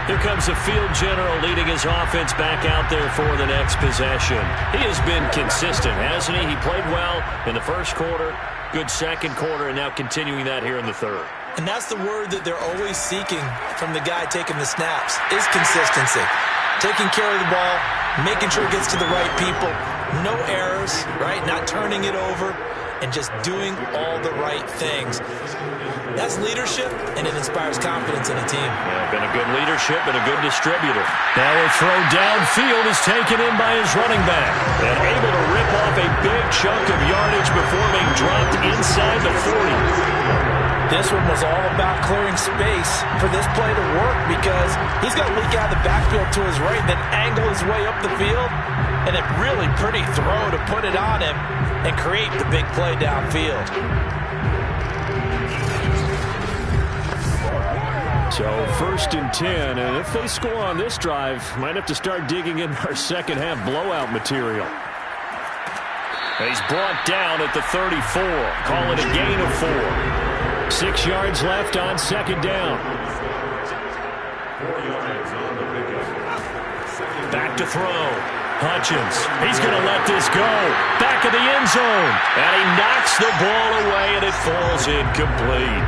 Here comes the field general leading his offense back out there for the next possession. He has been consistent, hasn't he? He played well in the first quarter, good second quarter, and now continuing that here in the third.
And that's the word that they're always seeking from the guy taking the snaps, is consistency. Taking care of the ball, making sure it gets to the right people, no errors, right? Not turning it over, and just doing all the right things. That's leadership, and it inspires confidence in a team.
Yeah, been a good leadership and a good distributor. Now a throw downfield is taken in by his running back. And able to rip off a big chunk of yardage before being dropped inside the 40.
This one was all about clearing space for this play to work because he's got to leak out of the backfield to his right and then angle his way up the field. And a really pretty throw to put it on him and create the big play downfield.
So 1st and 10, and if they score on this drive, might have to start digging in our second half blowout material. He's brought down at the 34. Call it a gain of 4. 6 yards left on 2nd down.
4 yards on the pickup.
Back to throw. Hutchins. He's going to let this go. Back of the end zone. And he knocks the ball away, and it falls incomplete.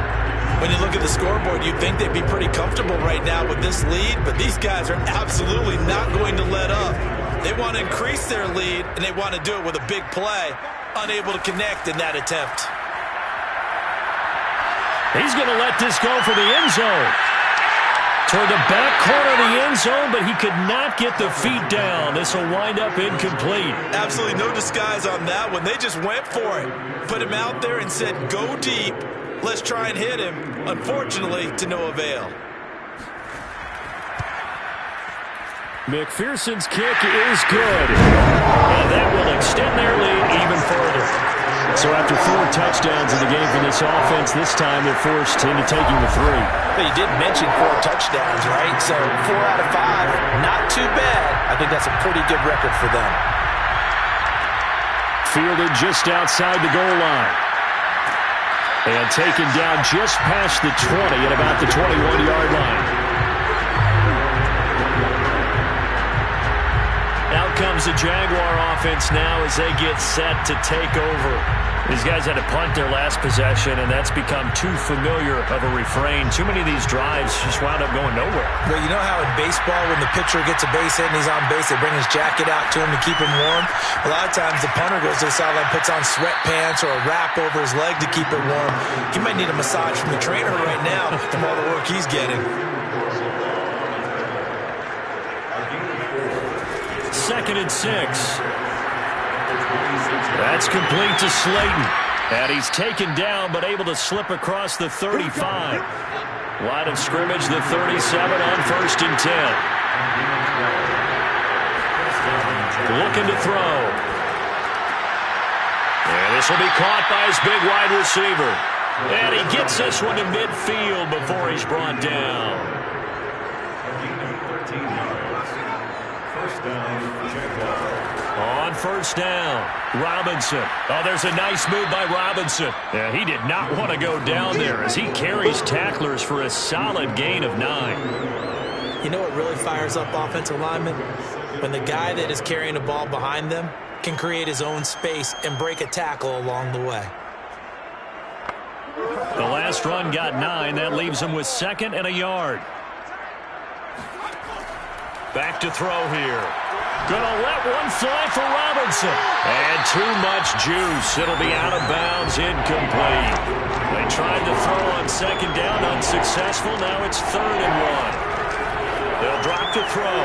When you look at the scoreboard, you'd think they'd be pretty comfortable right now with this lead, but these guys are absolutely not going to let up. They want to increase their lead, and they want to do it with a big play. Unable to connect in that attempt.
He's going to let this go for the end zone. Toward the back corner of the end zone, but he could not get the feet down. This will wind up incomplete.
Absolutely no disguise on that one. They just went for it. Put him out there and said, go deep. Let's try and hit him. Unfortunately, to no avail.
McPherson's kick is good. And that will extend their lead even further.
So after 4 touchdowns in the game for this offense, this time they're forced into taking the 3.
But you did mention 4 touchdowns, right? So 4 out of 5, not too bad. I think that's a pretty good record for them.
Fielded just outside the goal line. And taken down just past the 20 at about the 21-yard line.
Out comes the Jaguar offense now as they get set to take over. These guys had to punt their last possession, and that's become too familiar of a refrain. Too many of these drives just wound up going nowhere.
Well, you know how in baseball when the pitcher gets a base hit and he's on base, they bring his jacket out to him to keep him warm? A lot of times the punter goes to the sideline, puts on sweatpants or a wrap over his leg to keep it warm. He might need a massage from the trainer right now from all the work he's getting.
2nd and 6. That's complete to Slayton. And he's taken down but able to slip across the 35. Line of scrimmage, the 37 on 1st and 10. Looking to throw. And this will be caught by his big wide receiver. And he gets this one to midfield before he's brought down.
13 yards. First down, Jaguars.
On 1st down, Robinson. Oh, there's a nice move by Robinson. Yeah, he did not want to go down there as he carries tacklers for a solid gain of 9.
You know what really fires up offensive linemen? When the guy that is carrying the ball behind them can create his own space and break a tackle along the way.
The last run got 9. That leaves him with 2nd and a yard. Back to throw here. Gonna let one fly for Robinson. And too much juice. It'll be out of bounds, incomplete. They tried to throw on 2nd down, unsuccessful. Now it's 3rd and 1. They'll drop to throw.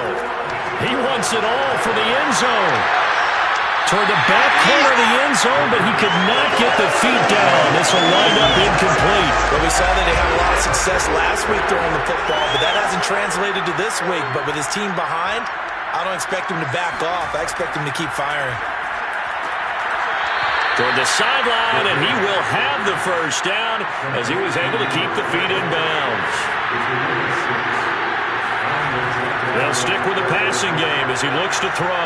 He wants it all for the end zone. Toward the back corner of the end zone, but he could not get the feet down. This will wind up incomplete.
Well, we saw that he had a lot of success last week throwing the football, but that hasn't translated to this week. But with his team behind, I don't expect him to back off. I expect him to keep firing.
Toward the sideline, and he will have the 1st down as he was able to keep the feet in bounds. They'll stick with the passing game as he looks to throw.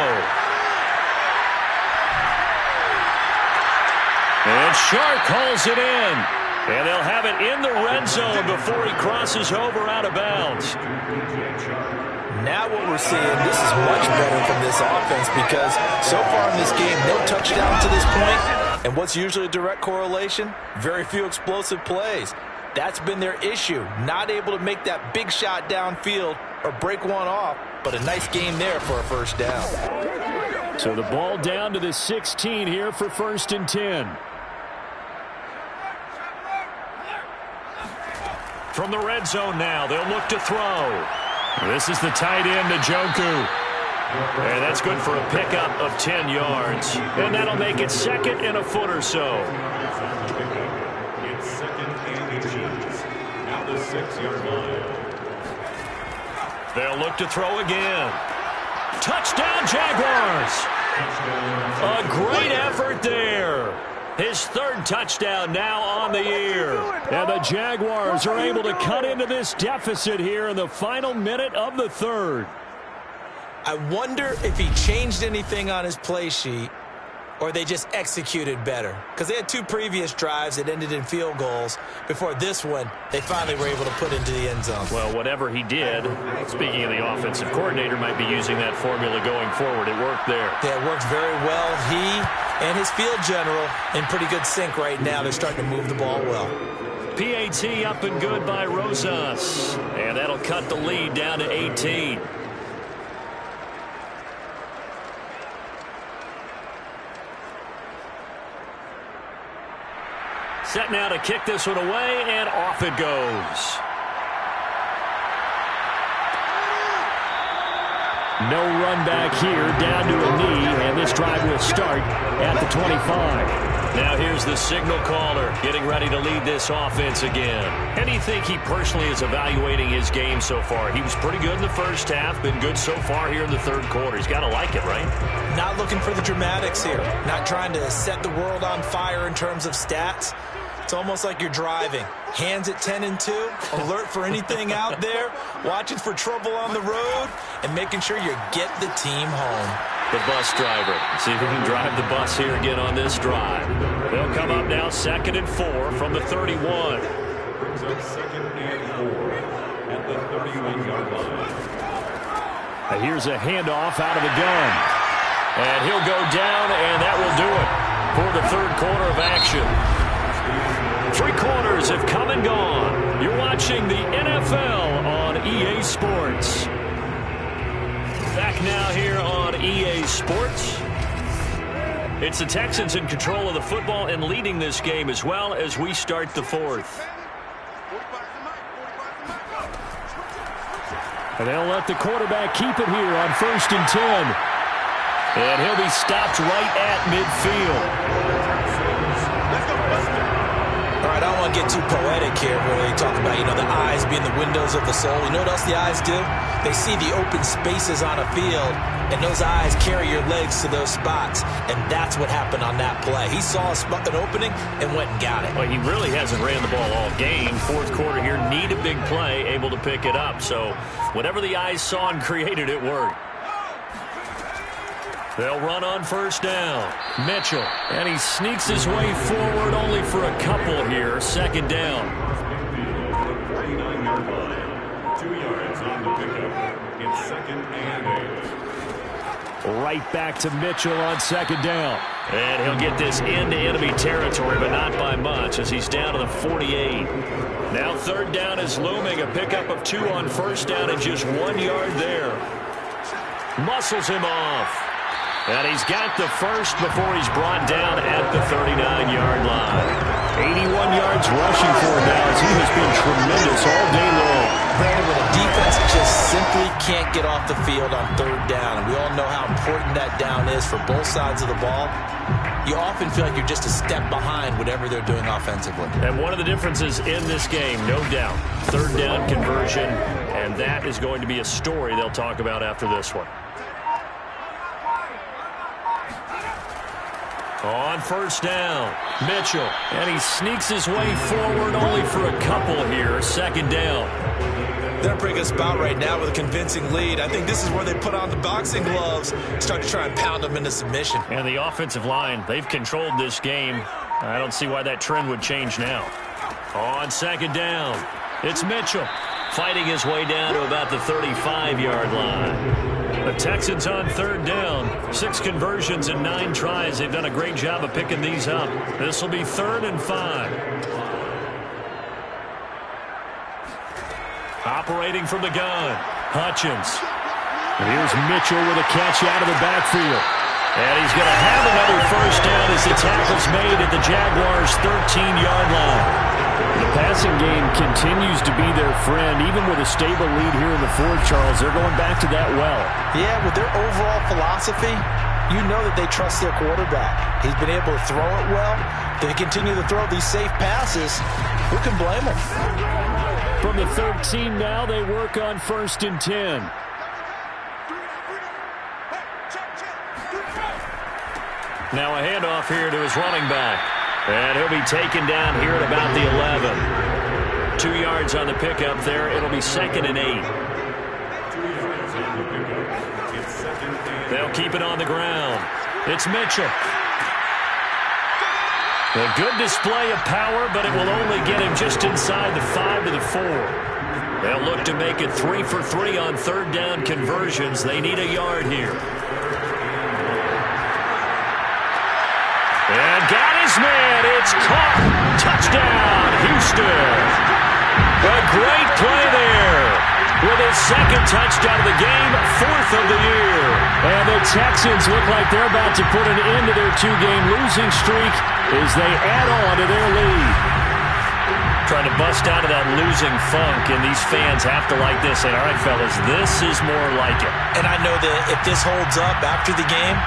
And Shark calls it in. And they'll have it in the red zone before he crosses over out of bounds.
Now what we're seeing, this is much better from this offense because so far in this game, no touchdown to this point. And what's usually a direct correlation? Very few explosive plays. That's been their issue. Not able to make that big shot downfield or break one off, but a nice game there for a 1st down.
So the ball down to the 16 here for 1st and 10.
From the red zone now, they'll look to throw. This is the tight end, Njoku. And that's good for a pickup of 10 yards. And that'll make it 2nd and a foot or so.
It's 2nd and 18. 6-yard line.
They'll look to throw again. Touchdown, Jaguars! A great effort there. His third touchdown now on the year.
And the Jaguars are able to cut into this deficit here in the final minute of the third.
I wonder if he changed anything on his play sheet or they just executed better. Because they had two previous drives that ended in field goals. Before this one, they finally were able to put into the end zone.
Well, whatever he did, speaking of the offensive coordinator, might be using that formula going forward. It worked there.
Yeah, it worked very well. He and his field general in pretty good sync right now. They're starting to move the ball well.
PAT up and good by Rosas. And that'll cut the lead down to 18. Set now to kick this one away, and off it goes.
No run back here, down to a knee, and this drive will start at the 25.
Now here's the signal caller getting ready to lead this offense again. And do you think he personally is evaluating his game so far? He was pretty good in the first half, been good so far here in the third quarter. He's got to like it, right?
Not looking for the dramatics here. Not trying to set the world on fire in terms of stats. It's almost like you're driving. Hands at 10 and 2, alert for anything out there, watching for trouble on the road, and making sure you get the team home.
The bus driver. See if he can drive the bus here again on this drive. They'll come up now 2nd and 4 from the 31.
Brings up 2nd and 4 at the 31-yard line.
Here's a handoff out of the gun.
And he'll go down, and that will do it for the third quarter of action. 3 quarters have come and gone. You're watching the NFL on EA Sports. Back now here on EA Sports. It's the Texans in control of the football and leading this game as well as we start the fourth.
And they'll let the quarterback keep it here on 1st and 10.
And he'll be stopped right at midfield.
All right, I don't want to get too poetic here where they talk about, the eyes being the windows of the soul. You know what else the eyes do? They see the open spaces on a field, and those eyes carry your legs to those spots, and that's what happened on that play. He saw an opening and went and got it.
Well, he really hasn't ran the ball all game. Fourth quarter here, need a big play, able to pick it up. So whatever the eyes saw and created, it worked. They'll run on 1st down. Mitchell. And he sneaks his way forward only for a couple here. 2nd down.
39-yard line. 2 yards on the pickup. It's 2nd and 8.
Right back to Mitchell on 2nd down.
And he'll get this into enemy territory, but not by much as he's down to the 48. Now 3rd down is looming. A pickup of 2 on 1st down and just 1 yard there. Muscles him off. And he's got the first before he's brought down at the 39-yard line.
81 yards rushing for him now as he has been tremendous all day long.
Brandon, when a defense just simply can't get off the field on 3rd down, and we all know how important that down is for both sides of the ball, you often feel like you're just a step behind whatever they're doing offensively.
And one of the differences in this game, no doubt, 3rd down conversion, and that is going to be a story they'll talk about after this one. On 1st down, Mitchell. And he sneaks his way forward only for a couple here. 2nd down.
They're bringing us about right now with a convincing lead. I think this is where they put on the boxing gloves, start to try and pound them into submission.
And the offensive line, they've controlled this game. I don't see why that trend would change now. On 2nd down, it's Mitchell fighting his way down to about the 35-yard line. The Texans on 3rd down. 6 conversions and 9 tries. They've done a great job of picking these up. This will be 3rd and 5. Operating from the gun, Hutchins.
And here's Mitchell with a catch out of the backfield.
And he's going to have another 1st down as the tackle's made at the Jaguars' 13-yard line.
The passing game continues to be their friend. Even with a stable lead here in the 4th, Charles, they're going back to that well.
Yeah, with their overall philosophy, you know that they trust their quarterback. He's been able to throw it well. They continue to throw these safe passes. Who can blame them?
From the 13 now, they work on 1st and 10.
Now a handoff here to his running back. And he'll be taken down here at about the 11. 2 yards on the pickup there. It'll be 2nd and 8. They'll keep it on the ground. It's Mitchell. A good display of power, but it will only get him just inside the 5 to the 4. They'll look to make it 3 for 3 on 3rd down conversions. They need a yard here. And got his man. It's caught. Touchdown, Houston. A great play there. With his 2nd touchdown of the game, 4th of the year.
And the Texans look like they're about to put an end to their 2-game losing streak as they add on to their lead.
Trying to bust out of that losing funk, and these fans have to like this. And all right, fellas, this is more like it.
And I know that if this holds up after the game,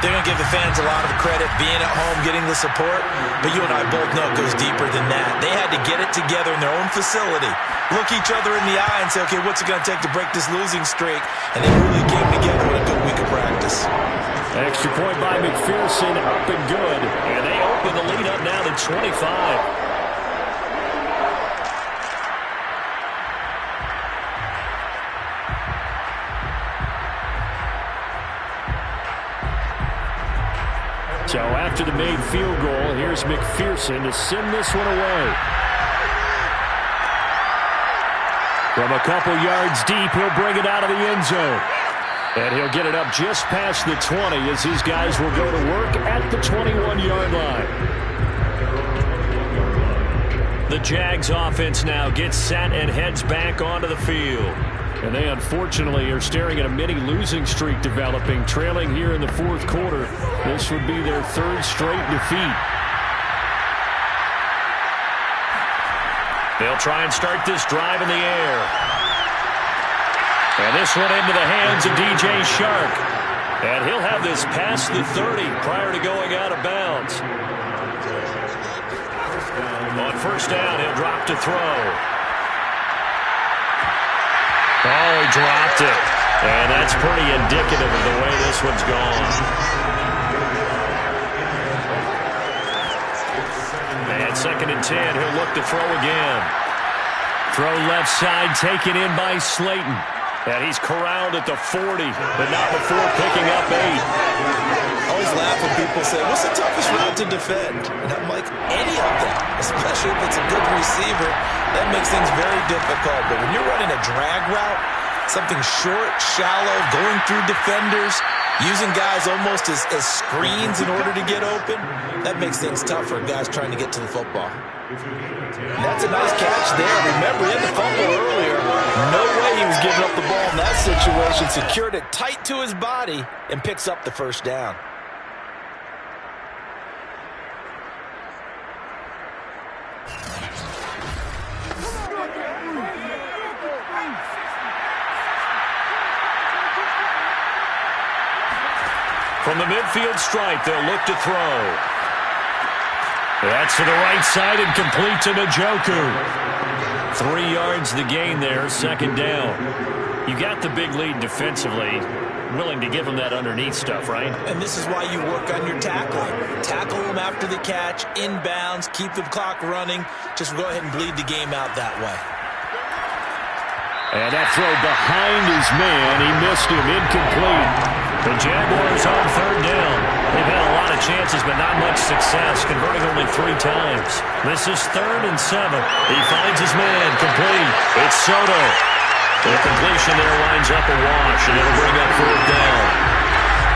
they're going to give the fans a lot of credit, being at home, getting the support. But you and I both know it goes deeper than that. They had to get it together in their own facility, look each other in the eye and say, okay, what's it going to take to break this losing streak? And they really came together with a good week of practice.
Extra point by McPherson, up and good.
And they open the lead up now to 25.
So after the made field goal, here's McPherson to send this one away. From a couple yards deep, he'll bring it out of the end zone. And he'll get it up just past the 20 as his guys will go to work at the 21-yard line.
The Jags offense now gets set and heads back onto the field.
And they unfortunately are staring at a mini losing streak developing, trailing here in the 4th quarter. This would be their 3rd straight defeat.
They'll try and start this drive in the air. And this one into the hands of DJ Shark. And he'll have this past the 30 prior to going out of bounds. On 1st down, he'll drop to throw. Oh, he dropped it. And that's pretty indicative of the way this one's gone. And 2nd and 10, he'll look to throw again. Throw left side, taken in by Slayton. And he's corralled at the 40, but not before picking up 8.
I always laugh when people say, what's the toughest route to defend? And I'm like, any of them, especially if it's a good receiver. That makes things very difficult. But when you're running a drag route, something short, shallow, going through defenders, using guys almost as screens in order to get open, that makes things tough for guys trying to get to the football. And that's a nice catch there. Remember, he had the fumble earlier. No way he was giving up the ball in that situation. Secured it tight to his body and picks up the 1st down.
From the midfield stripe, they'll look to throw. That's to the right side and complete to Njoku. 3 yards the gain there, 2nd down. You got the big lead defensively. Willing to give them that underneath stuff, right?
And this is why you work on your tackling. Tackle them after the catch, inbounds, keep the clock running. Just go ahead and bleed the game out that way.
And that throw behind his man, he missed him, incomplete.
The Jaguars on 3rd down. They've had a lot of chances, but not much success, converting only 3 times. This is 3rd and 7. He finds his man, complete. It's Soto. The completion there winds up a wash, and it'll bring up 4th down.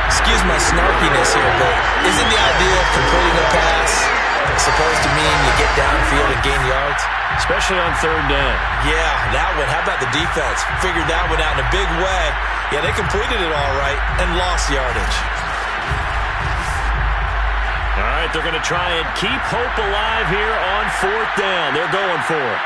Excuse my snarkiness here, but isn't the idea of completing a pass supposed to mean you get downfield and gain yards?
Especially on 3rd down.
Yeah, that one. How about the defense? Figured that one out in a big way. Yeah, they completed it all right and lost yardage.
All right, they're going to try and keep hope alive here on 4th down. They're going for it.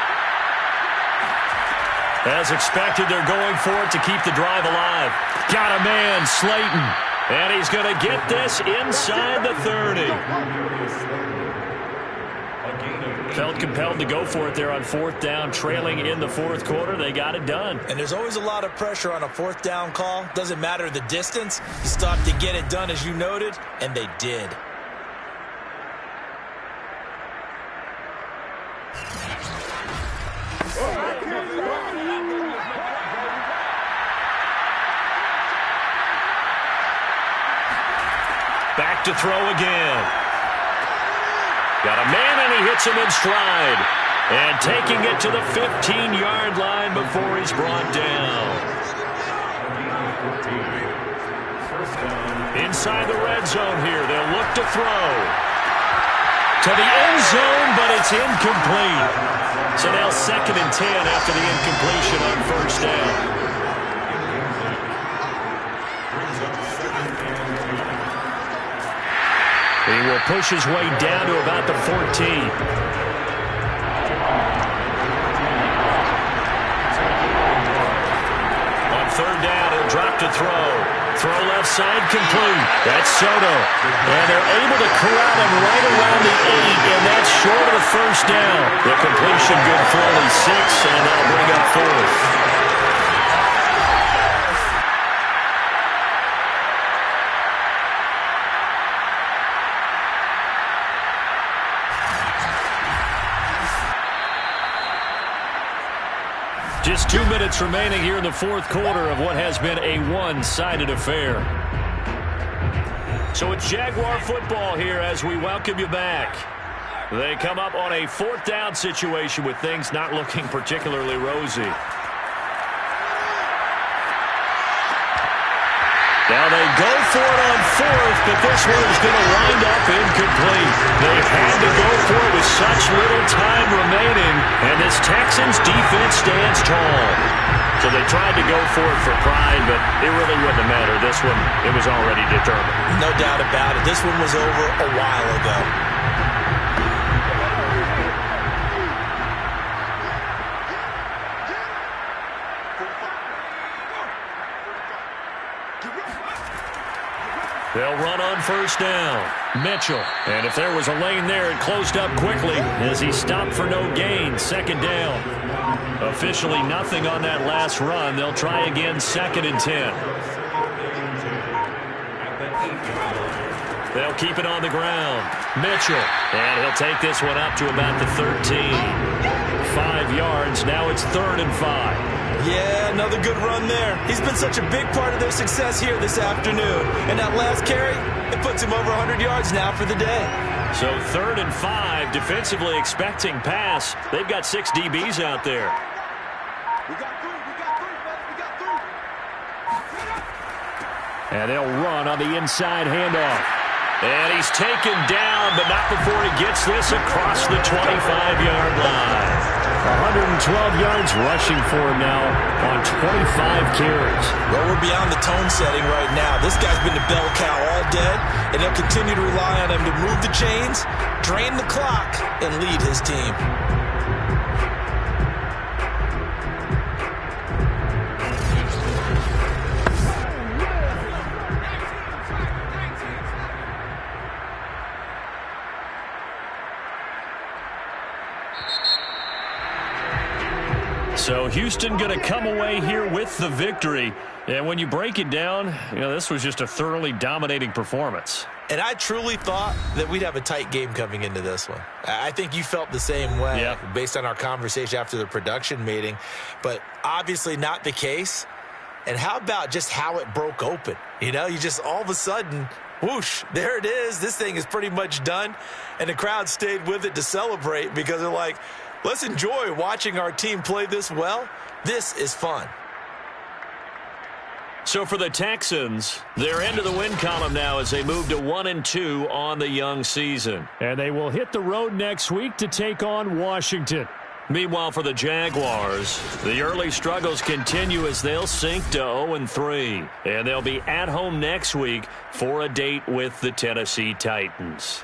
As expected, they're going for it to keep the drive alive. Got a man, Slayton. And he's going to get this inside the 30.
Felt compelled to go for it there on fourth down, trailing in the fourth quarter. They got it done.
And there's always a lot of pressure on a fourth down call. Doesn't matter the distance. You still have to get it done, as you noted, and they did.
Back to throw again. Got a man, and he hits him in stride. And taking it to the 15-yard line before he's brought down. Inside the red zone here. They'll look to throw. To the end zone, but it's incomplete. So now 2nd and 10 after the incompletion on first down. He will push his way down to about the 14. On third down, he'll drop to throw. Throw left side, complete. That's Soto. And they're able to corral him right around the 8, and that's short of the first down. The completion good for only 6, and that'll bring up 4th. Just 2 minutes remaining here in the fourth quarter of what has been a one-sided affair. So it's Jaguar football here as we welcome you back. They come up on a fourth down situation with things not looking particularly rosy. Now they go for it on fourth, but this one is going to wind up incomplete. They had to go for it with such little time remaining, and this Texans defense stands tall. So they tried to go for it for pride, but it really wouldn't have mattered. This one, it was already determined.
No doubt about it. This one was over a while ago.
They'll run on first down. Mitchell. And if there was a lane there, it closed up quickly as he stopped for no gain. 2nd down. Officially nothing on that last run. They'll try again 2nd and 10. They'll keep it on the ground. Mitchell. And he'll take this one up to about the 13. 5 yards. Now it's 3rd and 5.
Yeah, another good run there. He's been such a big part of their success here this afternoon. And that last carry, it puts him over 100 yards now for the day.
So 3rd and 5, defensively expecting pass. They've got 6 DBs out there. And they'll run on the inside handoff. And he's taken down, but not before he gets this across the 25-yard line. 112 yards rushing for him now on 25 carries.
Well, we're beyond the tone setting right now. This guy's been the bell cow all day, and they'll continue to rely on him to move the chains, drain the clock, and lead his team.
So Houston going to come away here with the victory. And when you break it down, this was just a thoroughly dominating performance.
And I truly thought that we'd have a tight game coming into this one. I think you felt the same way based on our conversation after the production meeting. But obviously not the case. And how about just how it broke open? You just all of a sudden, whoosh, there it is. This thing is pretty much done. And the crowd stayed with it to celebrate because they're like, let's enjoy watching our team play this well. This is fun.
So for the Texans, they're into the win column now as they move to 1-2 on the young season.
And they will hit the road next week to take on Washington.
Meanwhile, for the Jaguars, the early struggles continue as they'll sink to 0-3. And they'll be at home next week for a date with the Tennessee Titans.